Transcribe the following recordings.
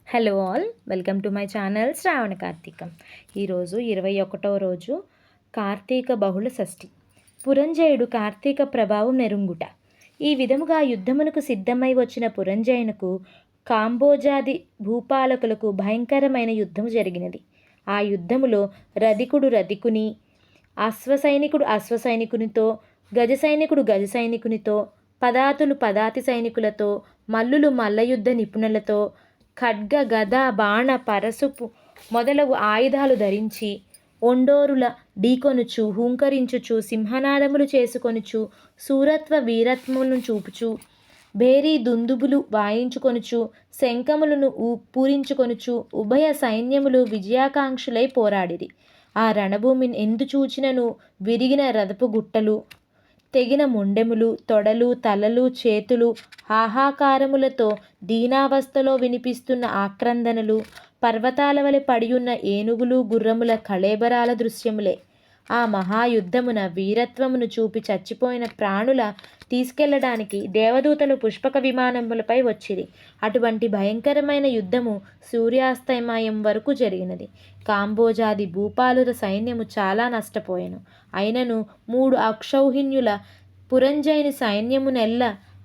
Hello all, welcome to my channel Shravana Karthikam. ఈరోజు 21వ రోజు కార్తీక బహుళ షష్ఠి. పురంజయుడు కార్తీక ప్రభావం నెరుంగుట. ఈ విధముగా యుద్ధమునకు సిద్ధమై వచ్చిన పురంజయునకు కాంబోజాది భూపాలకులకు భయంకరమైన యుద్ధము జరిగినది. ఆ యుద్ధములో రధికుడు రధికుని, అశ్వసైనికుడు అశ్వసైనికునితో, గజసైనికుడు గజసైనికునితో, పదాతులు పదాతి సైనికులతో, మల్లులు మల్లయుద్ధ నిపుణులతో, ఖడ్గ గద బాణ పరసుపు మొదలగు ఆయుధాలు ధరించి ఒండోరుల ఢీకొనుచు హూంకరించుచు సింహనాదములు చేసుకొనుచు సూరత్వ వీరత్వములను చూపుచు భేరీ దుందుబులు వాయించుకొనుచు శంఖములను పూరించుకొనుచు ఉభయ సైన్యములు విజయాకాంక్షులై పోరాడిరి. ఆ రణభూమిని ఎందు చూచినను విరిగిన రథపు గుట్టలు, తెగిన మొండెములు, తొడలు, తలలు, చేతులు, హాహాకారములతో దీనావస్థలో వినిపిస్తున్న ఆక్రందనలు, పర్వతాల వలె పడియున్న ఏనుగులు గుర్రముల కళేబరాల దృశ్యములే. ఆ మహాయుద్ధమున వీరత్వమును చూపి చచ్చిపోయిన ప్రాణుల తీసుకెళ్లడానికి దేవదూతలు పుష్పక విమానములపై వచ్చిరి. అటువంటి భయంకరమైన యుద్ధము సూర్యాస్తమయం వరకు జరిగినది. కాంబోజాది భూపాలుర సైన్యము చాలా నష్టపోయెను. అయినను 3 అక్షౌహిణ్యుల పురంజయుని సైన్యమునెల్ల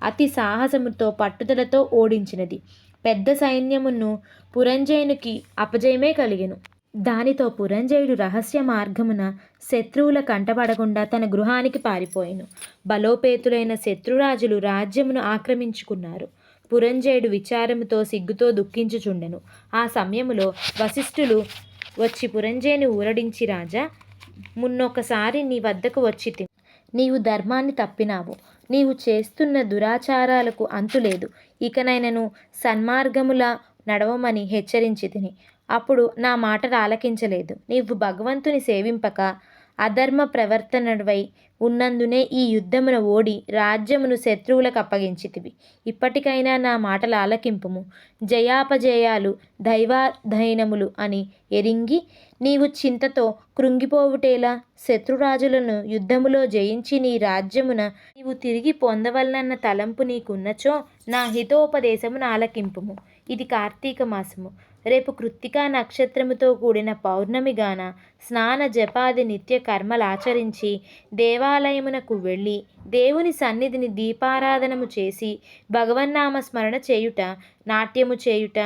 అతి సాహసముతో పట్టుదలతో ఓడించినది. పెద్ద సైన్యమును పురంజయునికి అపజయమే కలిగెను. దానితో పురంజయుడు రహస్య మార్గమున శత్రువుల కంటపడకుండా తన గృహానికి పారిపోయెను. బలోపేతులైన శత్రురాజులు రాజ్యమును ఆక్రమించుకున్నారు. పురంజయుడు విచారముతో సిగ్గుతో దుఃఖించుచుండెను. ఆ సమయములో వశిష్ఠులు వచ్చి పురంజయుని ఊరడించి, రాజా, మున్నొకసారి నీ వద్దకు వచ్చితిని. నీవు ధర్మాన్ని తప్పినావు. నీవు చేస్తున్న దురాచారాలకు అంతులేదు. ఇకనైనను సన్మార్గములా నడవమని హెచ్చరించి తిని. అప్పుడు నా మాటలు ఆలకించలేదు. నీవు భగవంతుని సేవింపక అధర్మ ప్రవర్తనవై ఉన్నందునే ఈ యుద్ధమున ఓడి రాజ్యమును శత్రువులకు అప్పగించితివి. ఇప్పటికైనా నా మాటలు ఆలకింపుము. జయాపజయాలు దైవాధీనములు అని ఎరింగి నీవు చింతతో కృంగిపోవుటేలా? శత్రురాజులను యుద్ధములో జయించి నీ రాజ్యమున నీవు తిరిగి పొందవలనన్న తలంపు నీకున్నచో నా హితోపదేశమును ఆలకింపుము. ఇది కార్తీక మాసము. రేపు కృత్తికా నక్షత్రముతో కూడిన పౌర్ణమిగాన స్నాన జపాది నిత్య కర్మలాచరించి దేవాలయమునకు వెళ్ళి దేవుని సన్నిధిని దీపారాధనము చేసి భగవన్నామ స్మరణ చేయుట, నాట్యము చేయుట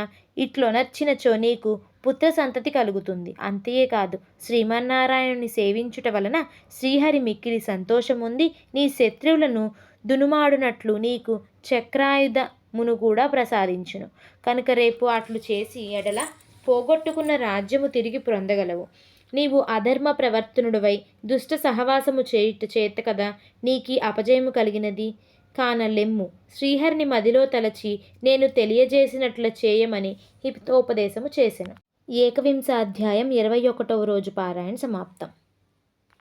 ఇట్లొనర్చినచో నీకు పుత్ర సంతతి కలుగుతుంది. అంతేకాదు, శ్రీమన్నారాయణుని సేవించుట వలన శ్రీహరి మిక్కిలి సంతోషముంది నీ శత్రువులను దునుమాడునట్లు నీకు చక్రాయుధమును కూడా ప్రసాదించును. కనుక రేపు అట్లు చేసి ఎడల పోగొట్టుకున్న రాజ్యము తిరిగి పొందగలవు. నీవు అధర్మ ప్రవర్తనుడివై దుష్ట సహవాసము చేయుట చేత కదా నీకీ అపజయము కలిగినది. కానలెమ్ము, శ్రీహరిని మదిలో తలచి నేను తెలియజేసినట్లు చేయమని హితోపదేశము చేసెను. ఏకవింశ అధ్యాయం 21వ రోజు పారాయణ సమాప్తం.